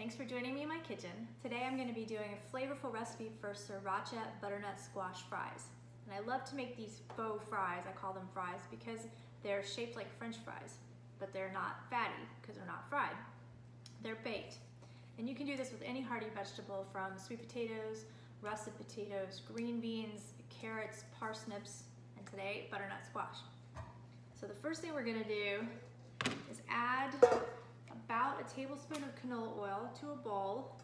Thanks for joining me in my kitchen. Today I'm going to be doing a flavorful recipe for Sriracha butternut squash fries. And I love to make these faux fries, I call them fries, because they're shaped like French fries, but they're not fatty because they're not fried. They're baked. And you can do this with any hearty vegetable from sweet potatoes, russet potatoes, green beans, carrots, parsnips, and today, butternut squash. So the first thing we're going to do is add about a tablespoon of canola oil to a bowl.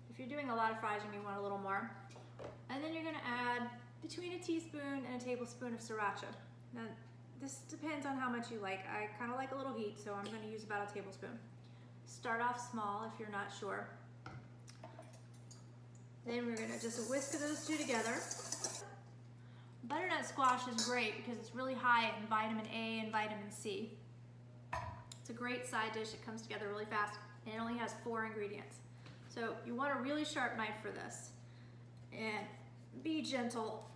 If you're doing a lot of fries, you may want a little more. And then you're going to add between a teaspoon and a tablespoon of Sriracha. Now, this depends on how much you like. I kind of like a little heat, so I'm going to use about a tablespoon. Start off small if you're not sure. Then we're going to just whisk those two together. Butternut squash is great because it's really high in vitamin A and vitamin C. It's a great side dish. It comes together really fast, and it only has 4 ingredients. So you want a really sharp knife for this. And be gentle.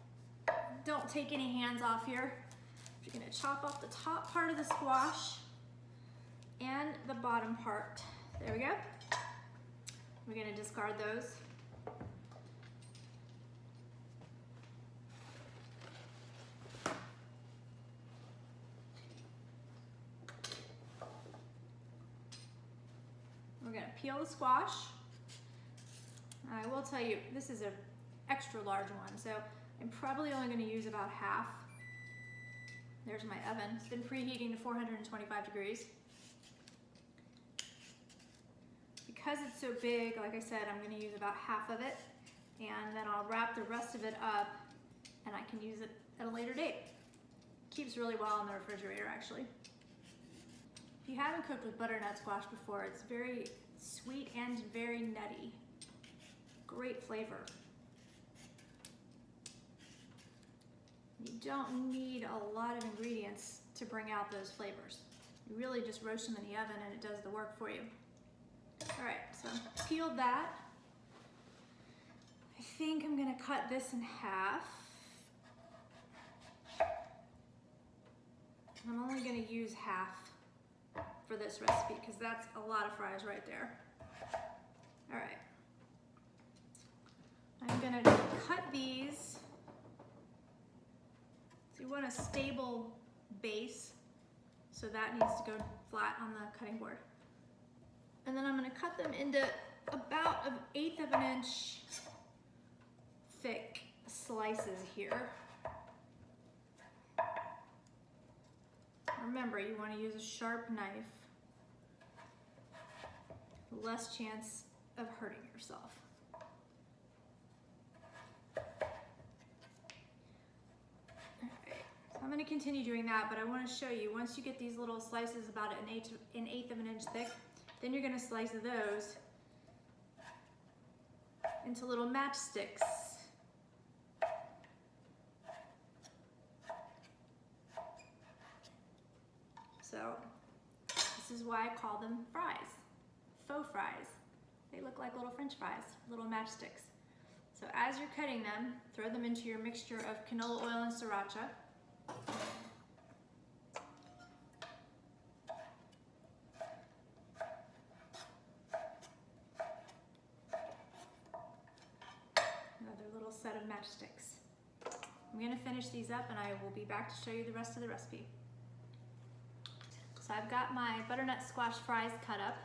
Don't take any hands off here. You're going to chop off the top part of the squash and the bottom part. There we go. We're going to discard those. We're going to peel the squash. I will tell you, this is an extra large one, so I'm probably only going to use about half. There's my oven. It's been preheating to 425 degrees. Because it's so big, like I said, I'm going to use about half of it, and then I'll wrap the rest of it up, and I can use it at a later date. Keeps really well in the refrigerator, actually. If you haven't cooked with butternut squash before, it's very sweet and very nutty. Great flavor. You don't need a lot of ingredients to bring out those flavors. You really just roast them in the oven and it does the work for you. All right, so peeled that. I think I'm gonna cut this in half. I'm only gonna use half for this recipe because that's a lot of fries right there. All right. I'm gonna cut these. So you want a stable base, so that needs to go flat on the cutting board. And then I'm gonna cut them into about 1/8 of an inch thick slices here. Remember, you want to use a sharp knife. Less chance of hurting yourself. Alright, so I'm going to continue doing that, but I want to show you, once you get these little slices about an eighth of an inch thick, then you're going to slice those into little matchsticks. So this is why I call them fries, faux fries. They look like little French fries, little matchsticks. So as you're cutting them, throw them into your mixture of canola oil and Sriracha. Another little set of matchsticks. I'm going to finish these up and I will be back to show you the rest of the recipe. So I've got my butternut squash fries cut up.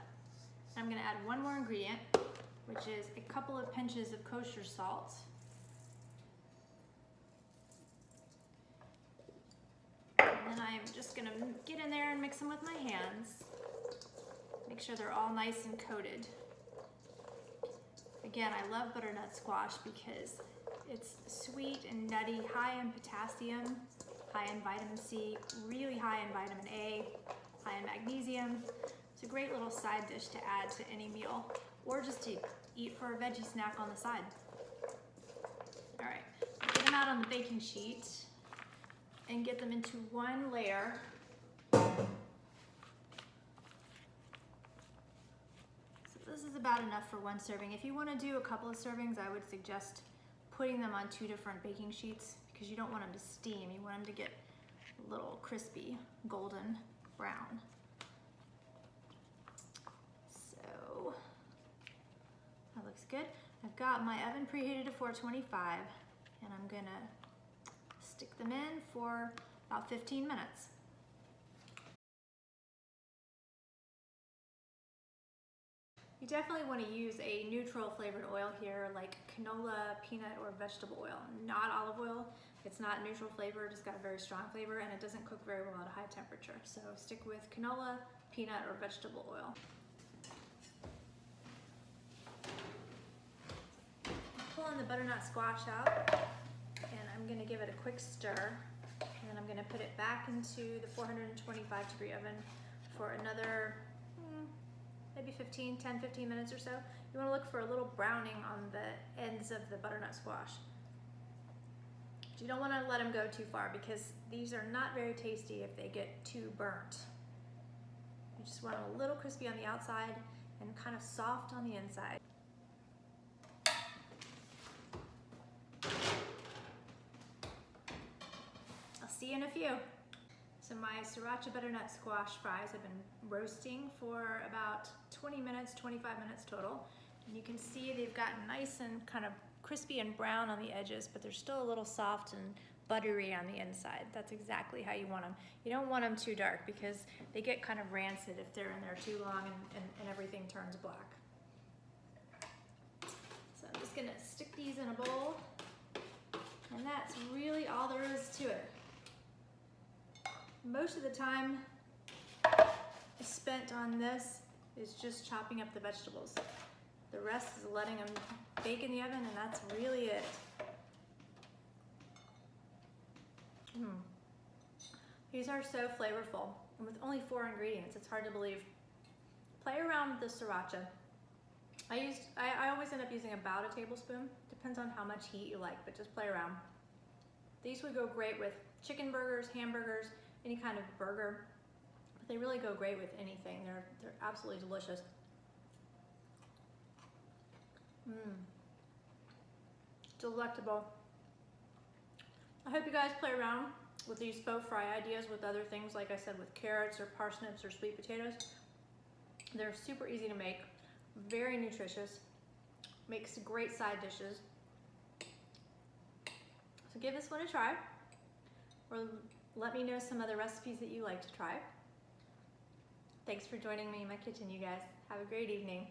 I'm going to add one more ingredient, which is a couple of pinches of kosher salt. And then I'm just going to get in there and mix them with my hands. Make sure they're all nice and coated. Again, I love butternut squash because it's sweet and nutty, high in potassium, high in vitamin C, really high in vitamin A, high in magnesium. It's a great little side dish to add to any meal, or just to eat for a veggie snack on the side. All right, get them out on the baking sheet and get them into one layer. So this is about enough for one serving. If you want to do a couple of servings, I would suggest putting them on 2 different baking sheets because you don't want them to steam. You want them to get a little crispy, golden brown. So looks good. I've got my oven preheated to 425 and I'm gonna stick them in for about 15 minutes. You definitely want to use a neutral flavored oil here, like canola, peanut, or vegetable oil, not olive oil. It's not neutral flavored, it's got a very strong flavor and it doesn't cook very well at a high temperature. So stick with canola, peanut, or vegetable oil. I'm pulling the butternut squash out and I'm gonna give it a quick stir. And then I'm gonna put it back into the 425-degree oven for another maybe 10, 15 minutes or so. You wanna look for a little browning on the ends of the butternut squash. But you don't wanna let them go too far because these are not very tasty if they get too burnt. You just want them a little crispy on the outside and kind of soft on the inside. I'll see you in a few. So my Sriracha butternut squash fries have been roasting for about 20 minutes, 25 minutes total. And you can see they've gotten nice and kind of crispy and brown on the edges, but they're still a little soft and buttery on the inside. That's exactly how you want them. You don't want them too dark because they get kind of rancid if they're in there too long and everything turns black. So I'm just gonna stick these in a bowl, and that's really all there is to it. Most of the time spent on this is just chopping up the vegetables. The rest is letting them bake in the oven, and that's really it. These are so flavorful, and with only 4 ingredients, it's hard to believe. Play around with the Sriracha. I always end up using about a tablespoon. Depends on how much heat you like, but just play around. These would go great with chicken burgers, hamburgers, any kind of burger, but they really go great with anything. They're absolutely delicious. Delectable. I hope you guys play around with these faux fry ideas with other things, like I said, with carrots or parsnips or sweet potatoes. They're super easy to make, very nutritious, makes great side dishes. So give this one a try, or let me know some other recipes that you like to try. Thanks for joining me in my kitchen, you guys. Have a great evening.